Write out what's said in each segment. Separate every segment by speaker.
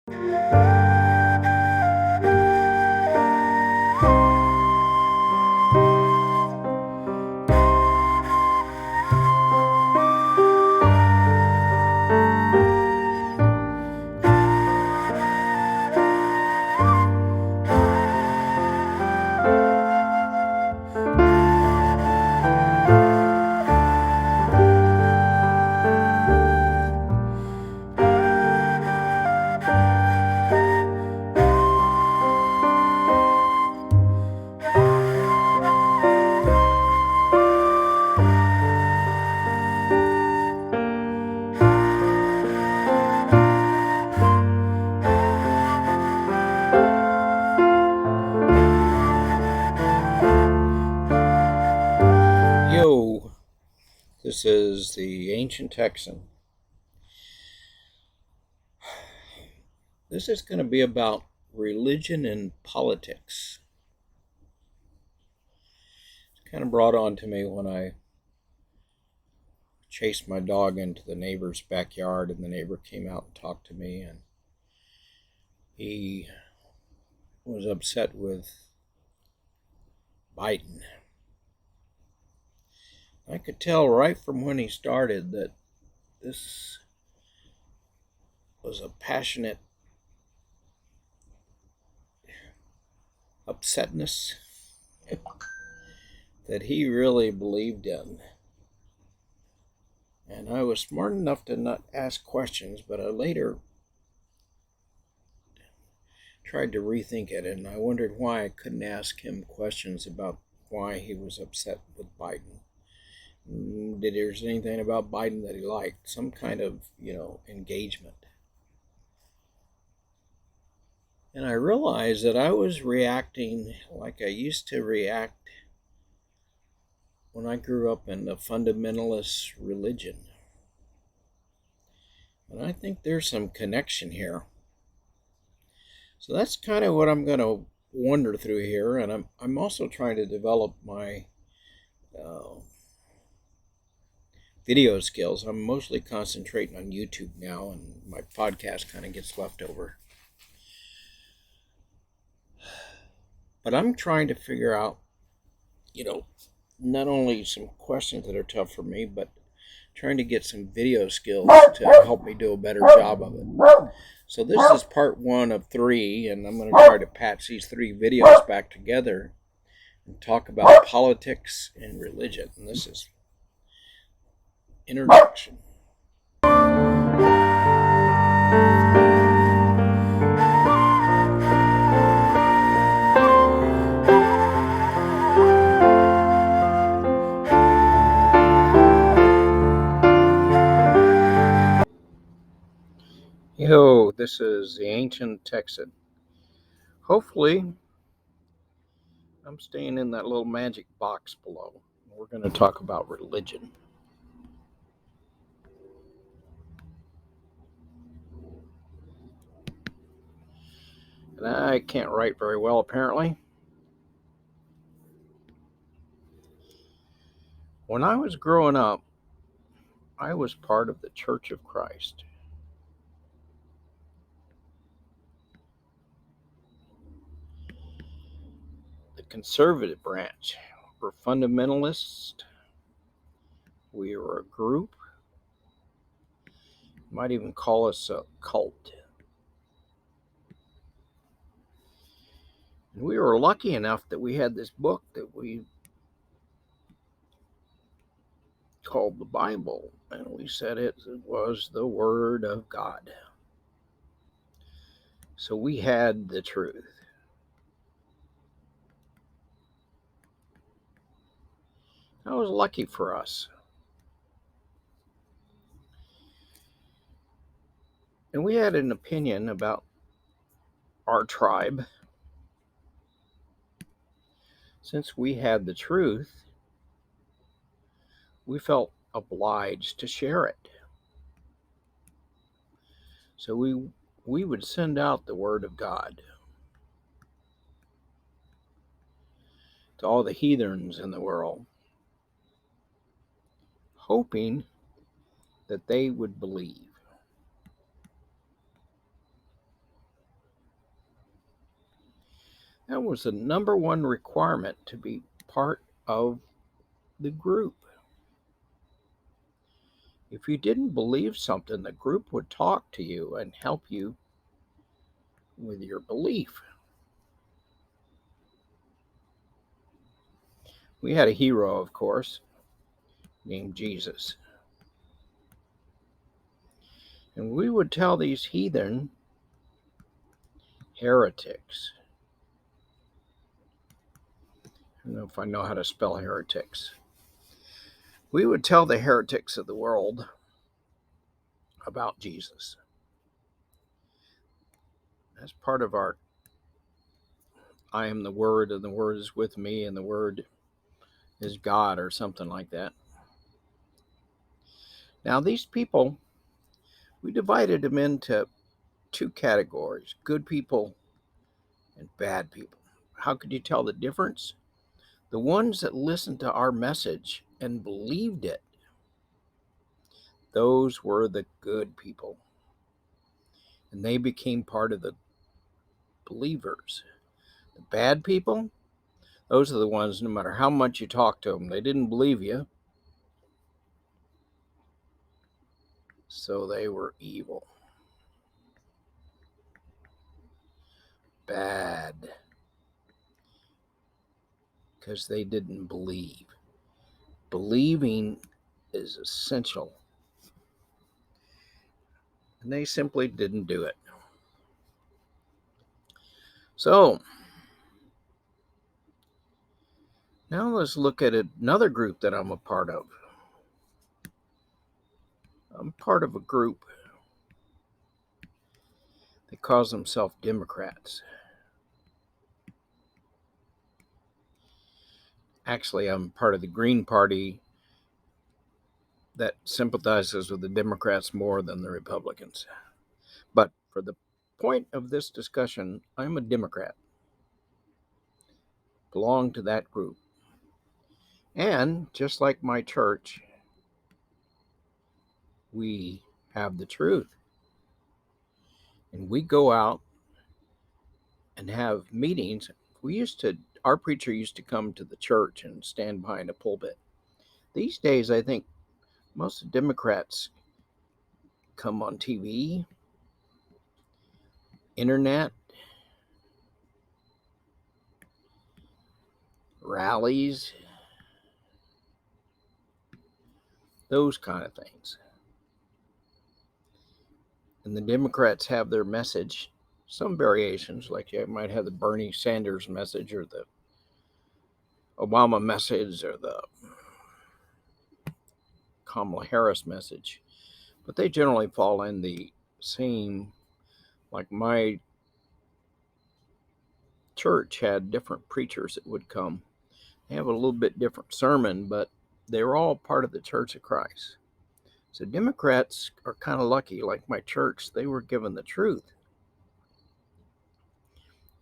Speaker 1: Yo, this is the Ancient Texan. This is going to be about religion and politics. It's kind of brought on to me when I chased my dog into the neighbor's backyard, and the neighbor came out and talked to me, and he was upset with Biden. I could tell right from when he started that this was a passionate upsetness that he really believed in. And I was smart enough to not ask questions, but I later tried to rethink it, and I wondered why I couldn't ask him questions about why he was upset with Biden. Did there's anything about Biden that he liked? Some kind of, engagement. And I realized that I was reacting like I used to react when I grew up in the fundamentalist religion. And I think there's some connection here. So that's kind of what I'm going to wander through here. And I'm also trying to develop my video skills. I'm mostly concentrating on YouTube now, and my podcast kind of gets left over. But I'm trying to figure out, not only some questions that are tough for me, but trying to get some video skills to help me do a better job of it. So this is part 1 of 3, and I'm going to try to patch these 3 videos back together and talk about politics and religion. And this is introduction. Yo, this is the Ancient Texan. Hopefully, I'm staying in that little magic box below. We're going to talk about religion. And I can't write very well, apparently. When I was growing up, I was part of the Church of Christ. The conservative branch were fundamentalists. We were a group. You might even call us a cult. And we were lucky enough that we had this book that we called the Bible, and we said it was the Word of God. So we had the truth. That was lucky for us. And we had an opinion about our tribe. Since we had the truth, we felt obliged to share it. So we would send out the Word of God to all the heathens in the world, hoping that they would believe. That was the number one requirement to be part of the group. If you didn't believe something, the group would talk to you and help you with your belief. We had a hero, of course, named Jesus. And we would tell these heathen heretics. I don't know if I know how to spell heretics. We would tell the heretics of the world about Jesus. That's part of our I am the Word, and the Word is with me, and the Word is God, or something like that. Now, these people, we divided them into two categories: good people and bad people. How could you tell the difference? The ones that listened to our message and believed it, those were the good people. And they became part of the believers. The bad people, those are the ones, no matter how much you talk to them, they didn't believe you. So they were evil. Bad. Because they didn't believe. Believing is essential. And they simply didn't do it. So, now let's look at another group that I'm a part of. I'm part of a group that calls themselves Democrats. Actually, I'm part of the Green Party that sympathizes with the Democrats more than the Republicans. But for the point of this discussion, I'm a Democrat. Belong to that group. And just like my church, we have the truth. And we go out and have meetings. Our preacher used to come to the church and stand behind a pulpit. These days, I think most Democrats come on TV, internet, rallies, those kind of things. And the Democrats have their message, some variations, like you might have the Bernie Sanders message or the Obama message or the Kamala Harris message. But they generally fall in the same, like my church had different preachers that would come. They have a little bit different sermon, but they were all part of the Church of Christ. So Democrats are kind of lucky, like my church, they were given the truth.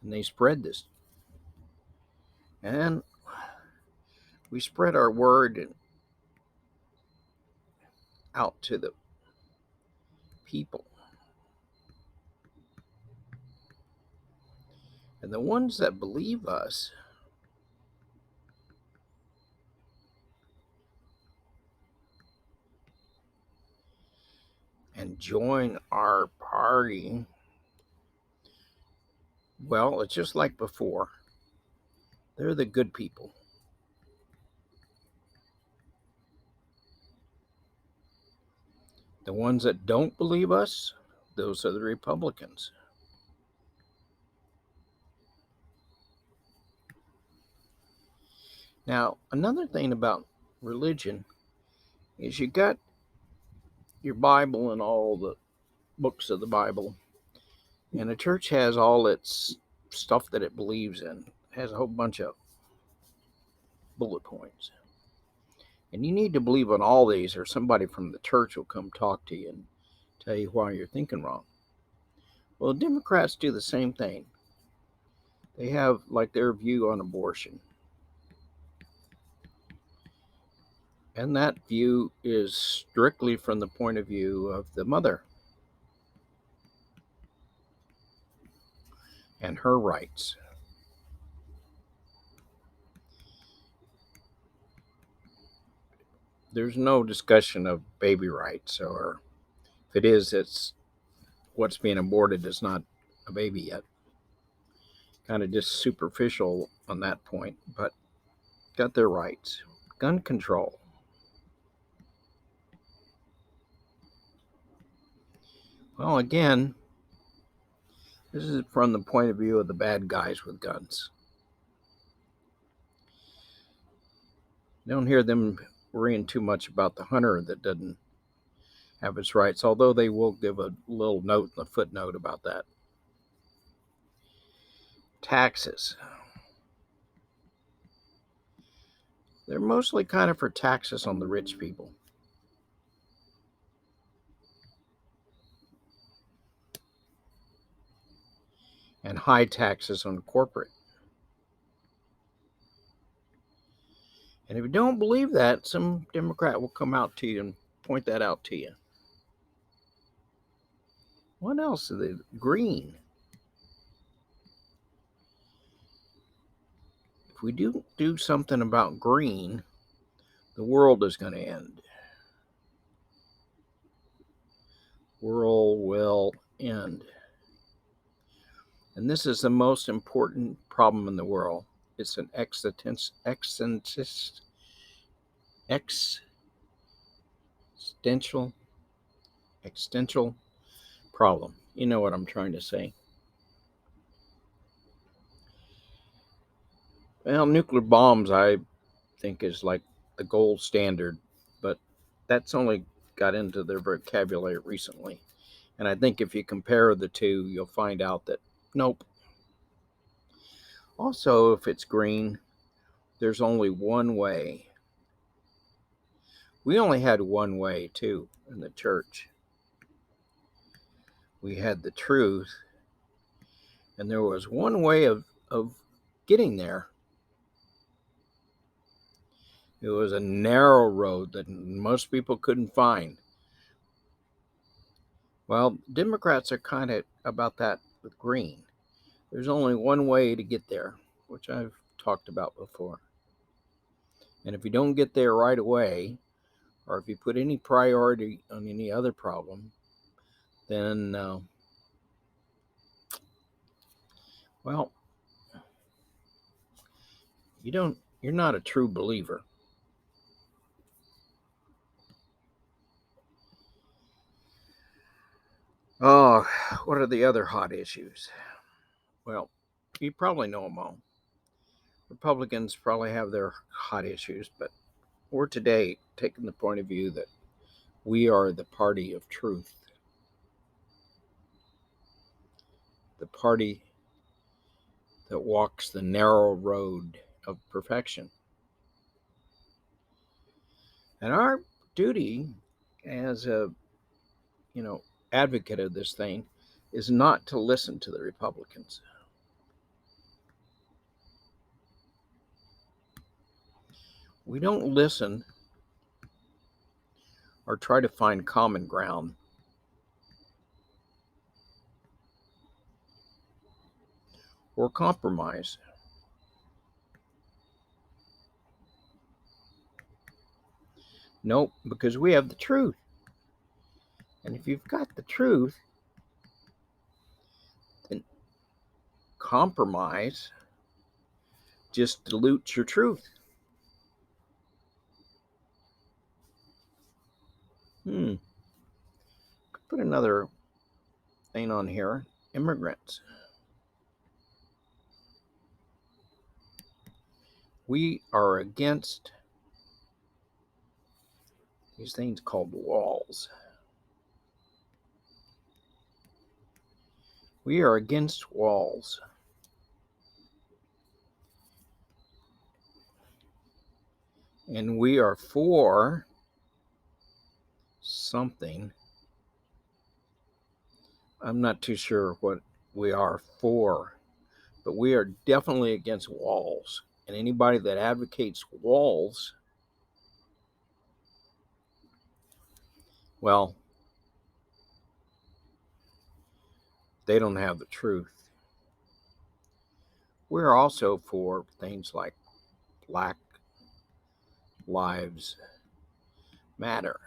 Speaker 1: And they spread this. And we spread our word out to the people. And the ones that believe us and join our party, well, it's just like before. They're the good people. The ones that don't believe us, those are the Republicans. Now, another thing about religion is you got your Bible and all the books of the Bible, and the church has all its stuff that it believes in. It has a whole bunch of bullet points. And you need to believe in all these, or somebody from the church will come talk to you and tell you why you're thinking wrong. Well, the Democrats do the same thing. They have like their view on abortion. And that view is strictly from the point of view of the mother and her rights. there's no discussion of baby rights, or if it is, it's what's being aborted is not a baby yet. Kind of just superficial on that point, but got their rights. Gun control. Well, again, this is from the point of view of the bad guys with guns. You don't hear them worrying too much about the hunter that doesn't have his rights, although they will give a little note in the footnote about that. Taxes. They're mostly kind of for taxes on the rich people. And high taxes on corporate. And if you don't believe that, some Democrat will come out to you and point that out to you. What else are they? Green. If we do something about green, the world is going to end. World will end. And this is the most important problem in the world. It's an existential problem. You know what I'm trying to say. Well, nuclear bombs, I think, is like the gold standard, but that's only got into their vocabulary recently. And I think if you compare the two, you'll find out that nope. Also, if it's green, there's only one way. We only had one way, too, in the church. We had the truth, and there was one way of getting there. It was a narrow road that most people couldn't find. Well, Democrats are kind of about that with green. There's only one way to get there, which I've talked about before. And if you don't get there right away, or if you put any priority on any other problem, then, well, you're not a true believer. Oh, what are the other hot issues? Well, you probably know them all. Republicans probably have their hot issues, but we're today taking the point of view that we are the party of truth, the party that walks the narrow road of perfection. And our duty as a, advocate of this thing is not to listen to the Republicans. We don't listen or try to find common ground. Or compromise. Nope, because we have the truth. And if you've got the truth, then compromise just dilutes your truth. Put another thing on here. Immigrants. We are against these things called walls. We are against walls. And we are for something. I'm not too sure what we are for, but we are definitely against walls. And anybody that advocates walls, well, they don't have the truth. We're also for things like Black Lives matter.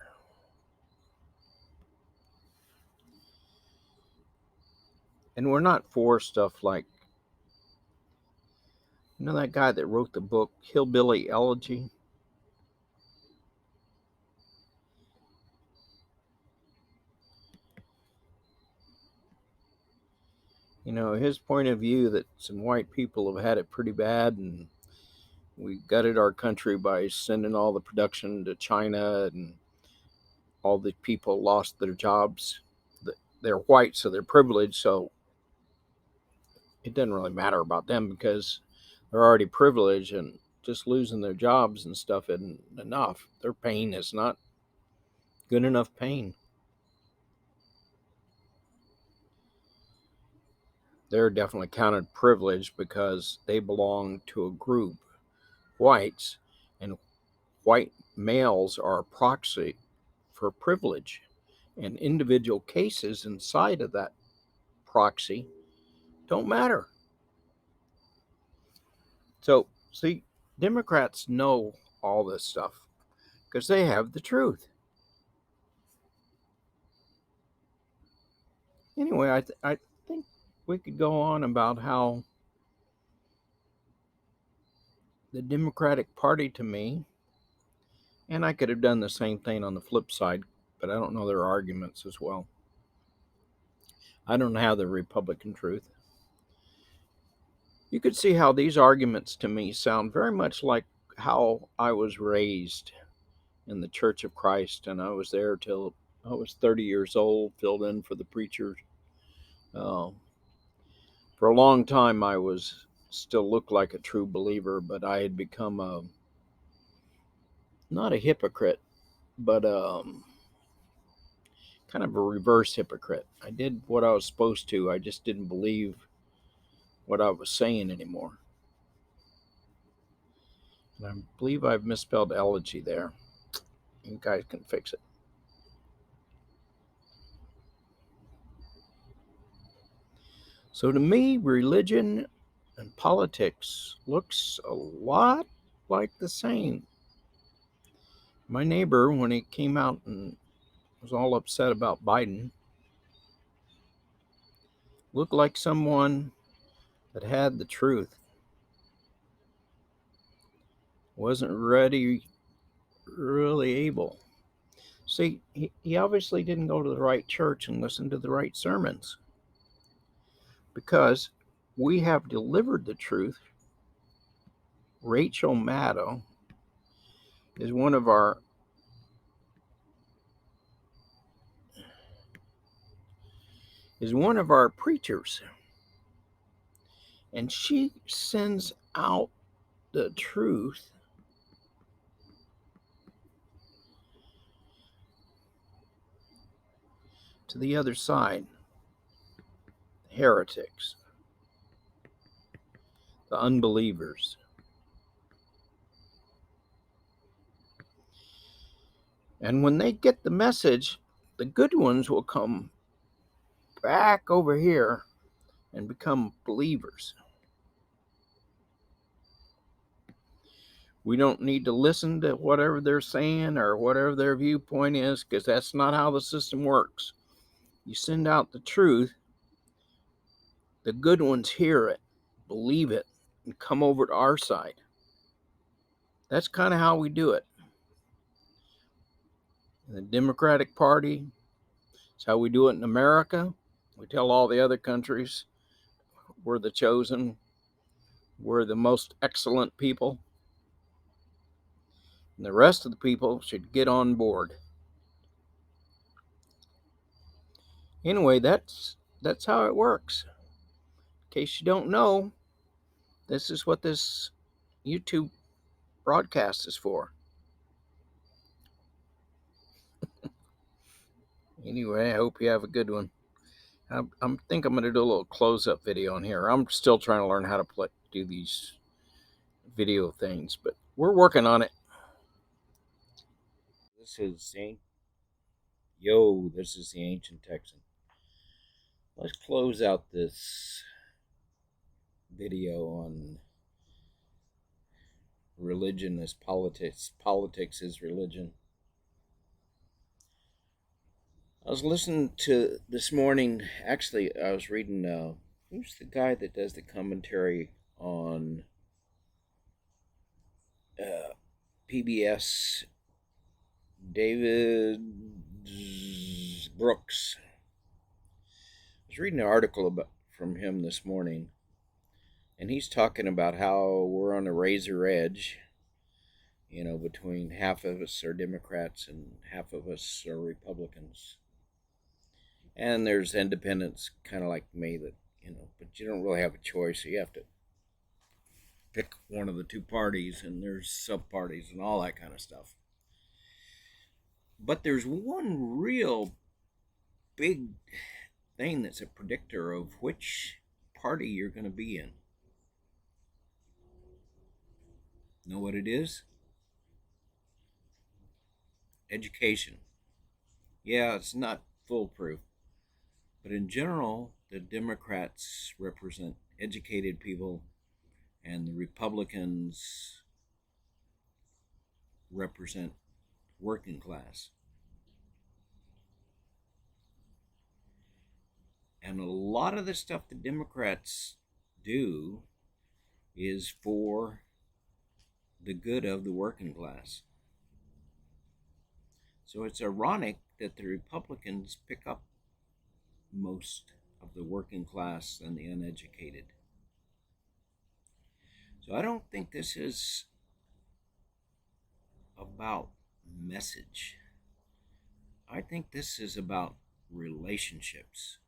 Speaker 1: And we're not for stuff like, you know, that guy that wrote the book Hillbilly Elegy? You know, his point of view that some white people have had it pretty bad and we gutted our country by sending all the production to China and all the people lost their jobs. They're white, so they're privileged, so it doesn't really matter about them because they're already privileged, and just losing their jobs and stuff isn't enough. Their pain is not good enough pain. They're definitely counted privileged because they belong to a group, whites, and white males are a proxy for privilege. And individual cases inside of that proxy don't matter. So, see, Democrats know all this stuff because they have the truth. Anyway, I think we could go on about how the Democratic Party to me, and I could have done the same thing on the flip side, but I don't know their arguments as well. I don't have the Republican truth. You could see how these arguments to me sound very much like how I was raised in the Church of Christ, and I was there till I was 30 years old, filled in for the preacher. Uh, for a long time, I was still looked like a true believer, but I had become not a hypocrite, but kind of a reverse hypocrite. I did what I was supposed to. I just didn't believe what I was saying anymore. And I believe I've misspelled elegy there. You guys can fix it. So to me, religion and politics looks a lot like the same. My neighbor, when he came out and was all upset about Biden, looked like someone that had the truth, wasn't really able. See, he obviously didn't go to the right church and listen to the right sermons because we have delivered the truth. Rachel Maddow is one of our preachers, and she sends out the truth to the other side, heretics, the unbelievers. And when they get the message, the good ones will come back over here and become believers. We don't need to listen to whatever they're saying or whatever their viewpoint is, because that's not how the system works. You send out the truth, the good ones hear it, believe it, and come over to our side. That's kind of how we do it. In the Democratic Party, it's how we do it in America. We tell all the other countries we're the chosen, we're the most excellent people, and the rest of the people should get on board. Anyway, that's how it works. In case you don't know, this is what this YouTube broadcast is for. Anyway, I hope you have a good one. I think I'm going to do a little close-up video on here. I'm still trying to learn how to do these video things, but we're working on it. This is the Ancient Texan. Let's close out this video on religion as politics. Politics is religion. I was listening to this morning. Actually, I was reading. Who's the guy that does the commentary on PBS? David Brooks. I was reading an article about from him this morning, and he's talking about how we're on a razor edge. Between half of us are Democrats and half of us are Republicans. And there's independents kind of like me that, but you don't really have a choice. So you have to pick one of the two parties, and there's sub parties and all that kind of stuff. But there's one real big thing that's a predictor of which party you're going to be in. Know what it is? Education. Yeah, it's not foolproof. But in general, the Democrats represent educated people, and the Republicans represent working class. And a lot of the stuff the Democrats do is for the good of the working class. So it's ironic that the Republicans pick up most of the working class and the uneducated. So I don't think this is about message. I think this is about relationships.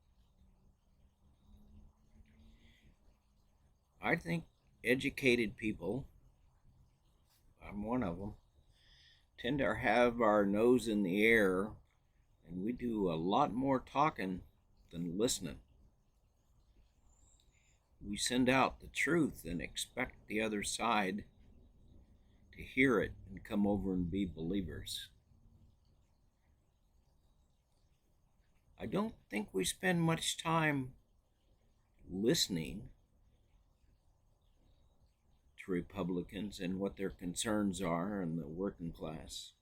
Speaker 1: I think educated people, I'm one of them, tend to have our nose in the air, and we do a lot more talking than listening. We send out the truth and expect the other side to hear it and come over and be believers. I don't think we spend much time listening to Republicans and what their concerns are and the working class.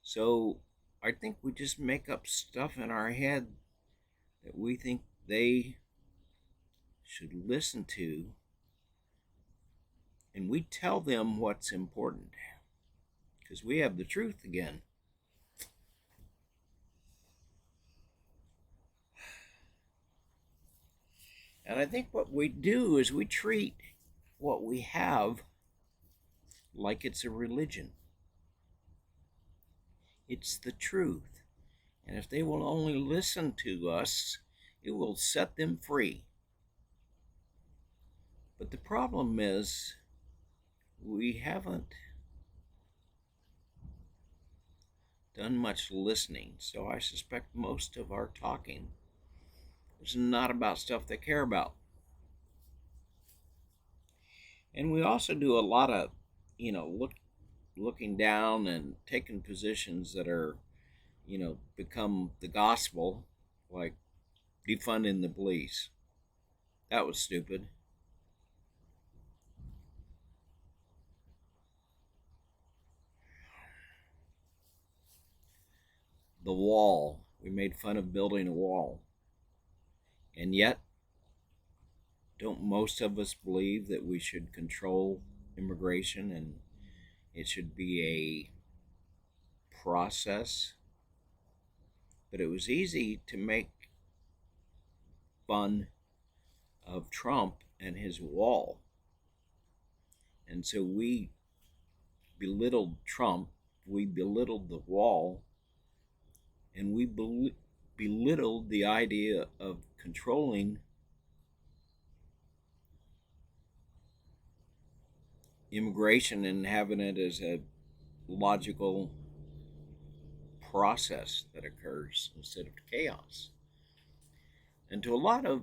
Speaker 1: So I think we just make up stuff in our head that we think they should listen to, and we tell them what's important because we have the truth again. And I think what we do is we treat what we have like it's a religion. It's the truth. And if they will only listen to us, it will set them free. But the problem is we haven't done much listening. So I suspect most of our talking is not about stuff they care about. And we also do a lot of, looking down and taking positions that are, become the gospel, like defunding the police. That was stupid. The wall. We made fun of building a wall. And yet, don't most of us believe that we should control immigration and it should be a process? But it was easy to make fun of Trump and his wall. And so we belittled Trump, we belittled the wall, and we belittled the idea of controlling immigration and having it as a logical process that occurs instead of chaos. And to a lot of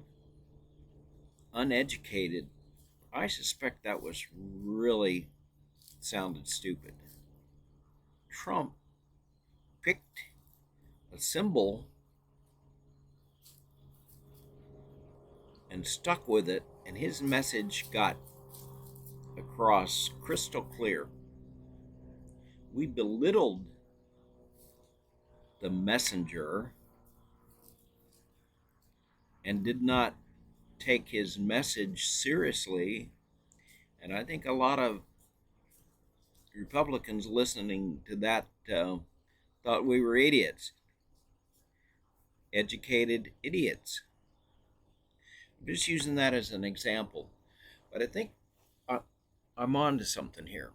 Speaker 1: uneducated, I suspect that was really sounded stupid. Trump picked a symbol and stuck with it, and his message got across crystal clear. We belittled the messenger and did not take his message seriously. And I think a lot of Republicans listening to that thought we were idiots, educated idiots. I'm just using that as an example. But I think I'm on to something here.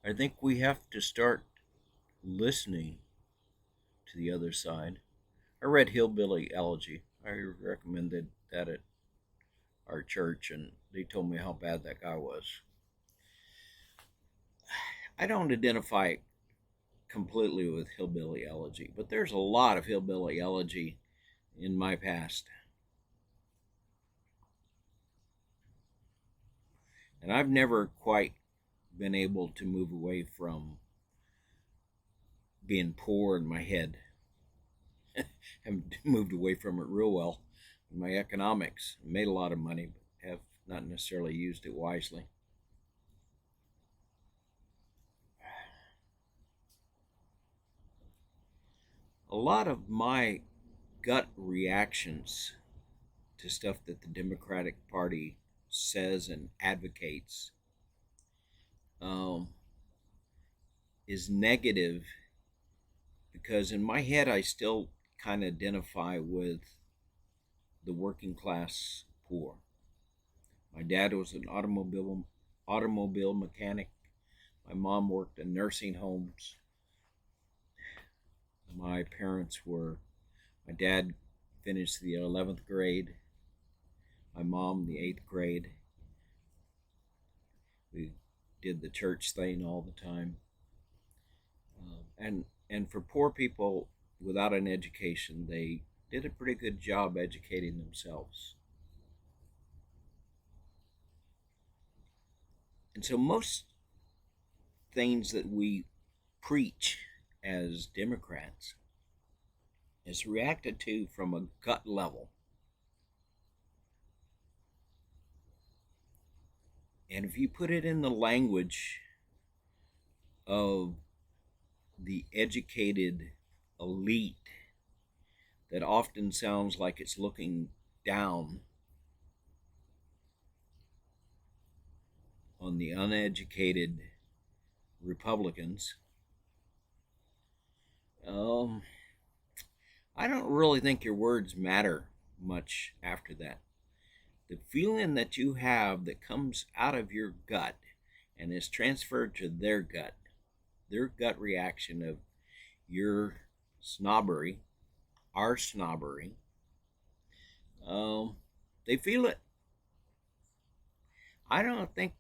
Speaker 1: I think we have to start listening to the other side. I read Hillbilly Elegy. I recommended that at our church, and they told me how bad that guy was. I don't identify completely with Hillbilly Elegy, but there's a lot of Hillbilly Elegy in my past. And I've never quite been able to move away from being poor in my head. Haven't moved away from it real well in my economics. Made a lot of money, but have not necessarily used it wisely. A lot of my gut reactions to stuff that the Democratic Party says and advocates is negative, because in my head I still kind of identify with the working class poor. My dad was an automobile mechanic. My mom worked in nursing homes. My dad finished the 11th grade, my mom the 8th grade. We did the church thing all the time. And for poor people without an education, they did a pretty good job educating themselves. And so most things that we preach as Democrats is reacted to from a gut level. And if you put it in the language of the educated elite, that often sounds like it's looking down on the uneducated Republicans. I don't really think your words matter much after that. The feeling that you have that comes out of your gut and is transferred to their gut reaction of your snobbery, our snobbery, they feel it. I don't think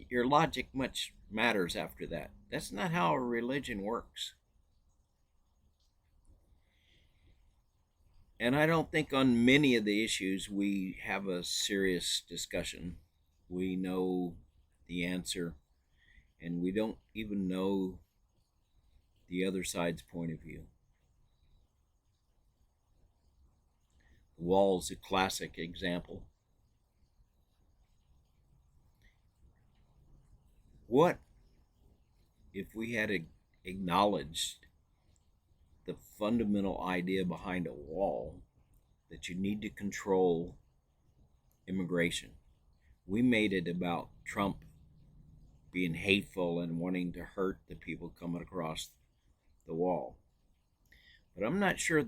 Speaker 1: your logic much matters after that. That's not how a religion works. And I don't think on many of the issues we have a serious discussion. We know the answer, and we don't even know the other side's point of view. The wall is a classic example. What if we had acknowledged the fundamental idea behind a wall, that you need to control immigration? We made it about Trump being hateful and wanting to hurt the people coming across the wall. But I'm not sure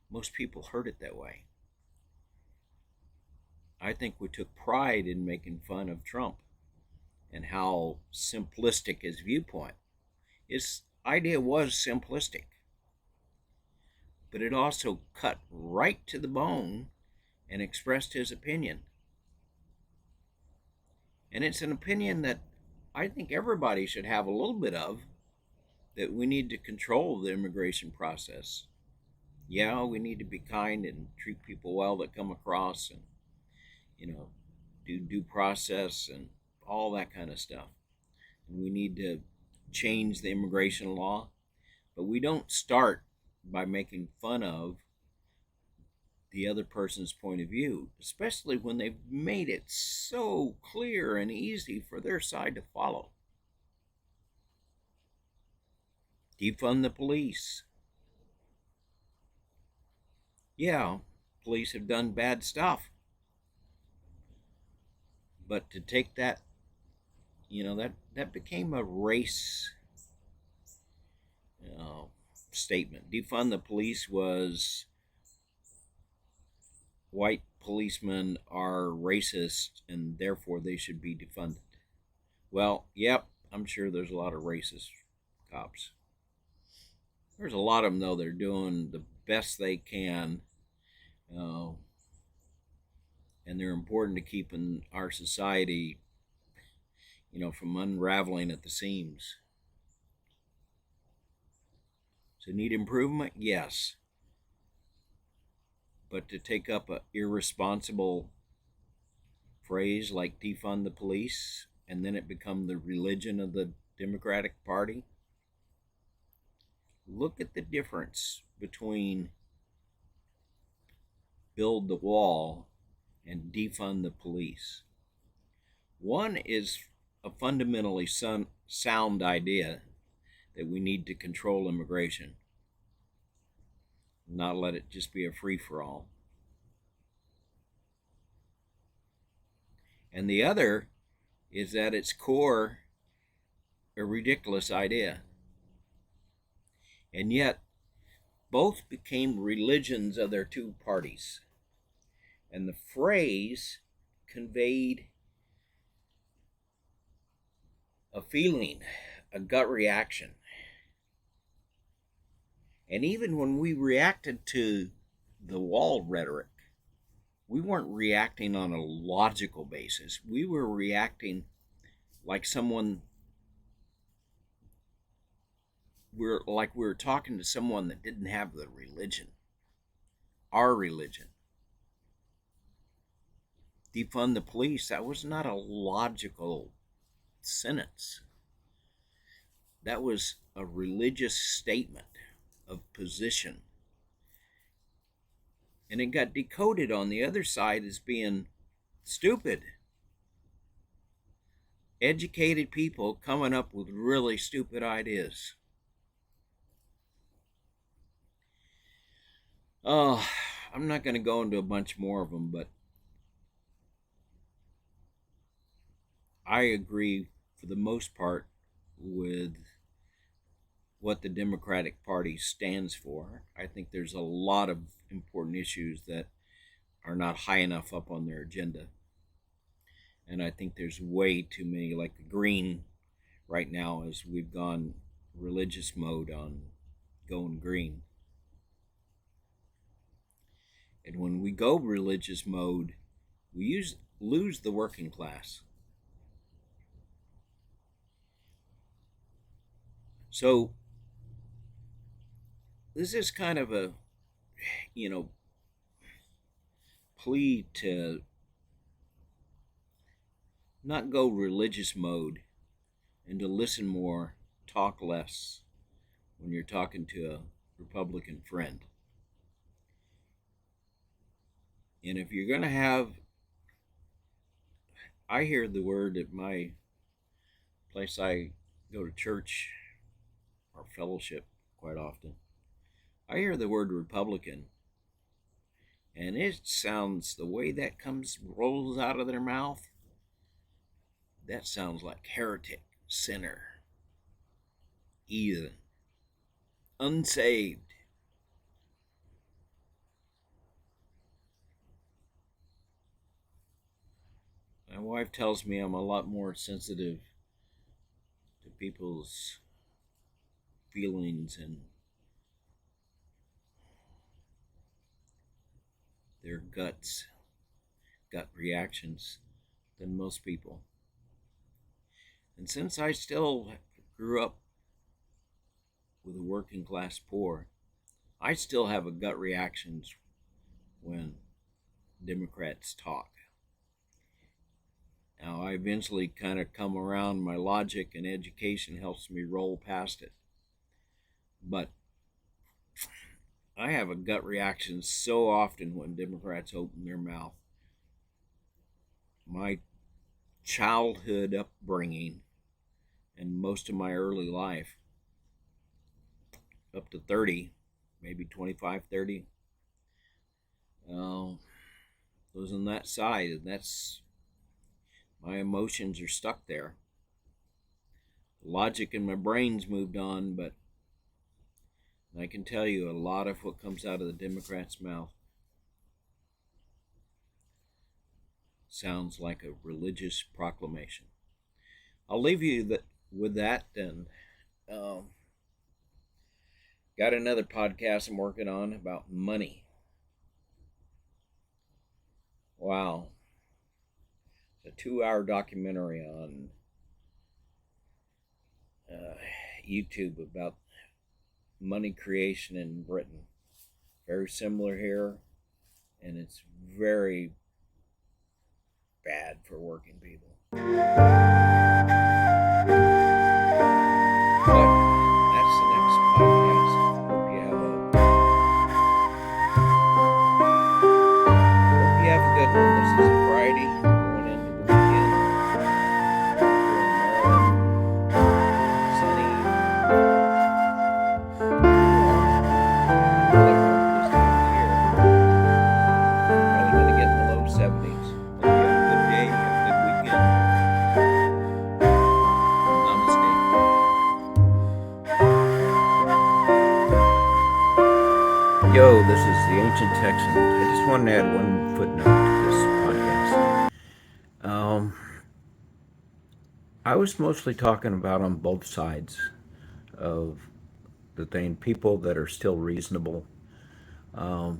Speaker 1: most people heard it that way. I think we took pride in making fun of Trump and how simplistic his viewpoint. His idea was simplistic, but it also cut right to the bone and expressed his opinion. And it's an opinion that I think everybody should have a little bit of, that we need to control the immigration process. Yeah, we need to be kind and treat people well that come across, and do due process and all that kind of stuff. And we need to change the immigration law, but we don't start by making fun of the other person's point of view, especially when they've made it so clear and easy for their side to follow. Defund the police. Yeah, police have done bad stuff. But to take that, that became a race statement. Defund the police was white policemen are racist and therefore they should be defunded. Well, yep, I'm sure there's a lot of racist cops. There's a lot of them, though, that are doing the best they can, and they're important to keeping our society, from unraveling at the seams. So need improvement? Yes. But to take up an irresponsible phrase like defund the police and then it become the religion of the Democratic Party, look at the difference between build the wall and defund the police. One is a fundamentally sound idea that we need to control immigration, not let it just be a free-for-all. And the other is at its core a ridiculous idea. And yet, both became religions of their two parties. And the phrase conveyed a feeling, a gut reaction. And even when we reacted to the wall rhetoric, we weren't reacting on a logical basis. We were reacting like we were talking to someone that didn't have the religion, our religion. Defund the police, that was not a logical sentence. That was a religious statement of position. And it got decoded on the other side as being stupid. Educated people coming up with really stupid ideas. Oh, I'm not going to go into a bunch more of them, but I agree for the most part with what the Democratic Party stands for. I think there's a lot of important issues that are not high enough up on their agenda. And I think there's way too many, like the green right now, as we've gone religious mode on going green. And when we go religious mode, we lose the working class. So this is kind of a, plea to not go religious mode and to listen more, talk less when you're talking to a Republican friend. And if you're going to have, I hear the word at my place I go to church or fellowship quite often. I hear the word Republican, and it sounds, the way that rolls out of their mouth, that sounds like heretic, sinner, heathen, unsaved. My wife tells me I'm a lot more sensitive to people's feelings and their gut reactions than most people. And since I still grew up with a working class poor, I still have a gut reactions when Democrats talk. Now, I eventually kind of come around. My logic and education helps me roll past it. But I have a gut reaction so often when Democrats open their mouth. My childhood upbringing and most of my early life, up to 30, maybe 25, 30, was on that side, and that's my emotions are stuck there. Logic in my brain's moved on, but I can tell you a lot of what comes out of the Democrats' mouth sounds like a religious proclamation. I'll leave you with that, and got another podcast I'm working on about money. Wow. It's a 2-hour documentary on YouTube about money creation in Britain. Very similar here, and it's very bad for working people. But that's the next podcast. Hope you have a good one. This is a Friday, going into the weekend. Sunny. Really warm this time of the year. Probably going to get in the low 70s. Hope you have a good day, have a good weekend. Namaste. Yo, this is the Ancient Texan. I just wanted to add one footnote to this podcast. I was mostly talking about on both sides of the thing, people that are still reasonable. I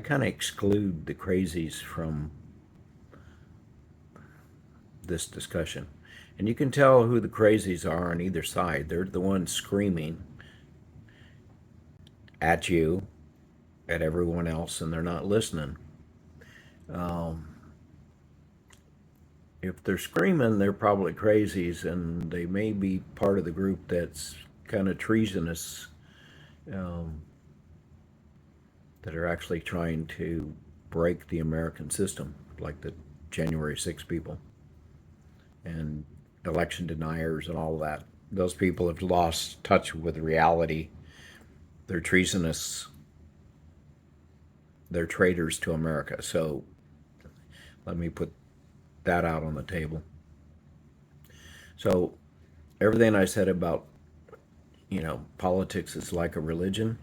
Speaker 1: kind of exclude the crazies from this discussion. And you can tell who the crazies are on either side. They're the ones screaming at you, at everyone else, and they're not listening. If they're screaming, they're probably crazies, and they may be part of the group that's kind of treasonous, that are actually trying to break the American system, like the January 6 people and election deniers and all that. Those people have lost touch with reality. They're treasonous. They're traitors to America. So let me put that out on the table. So everything I said about, politics is like a religion,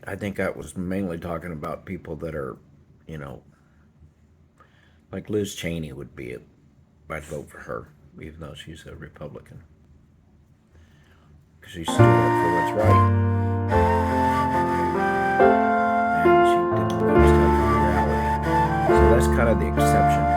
Speaker 1: I think I was mainly talking about people that are, like Liz Cheney would be it. I'd vote for her, even though she's a Republican. Because she stood up for what's right. And she didn't lose touch with reality. So that's kind of the exception.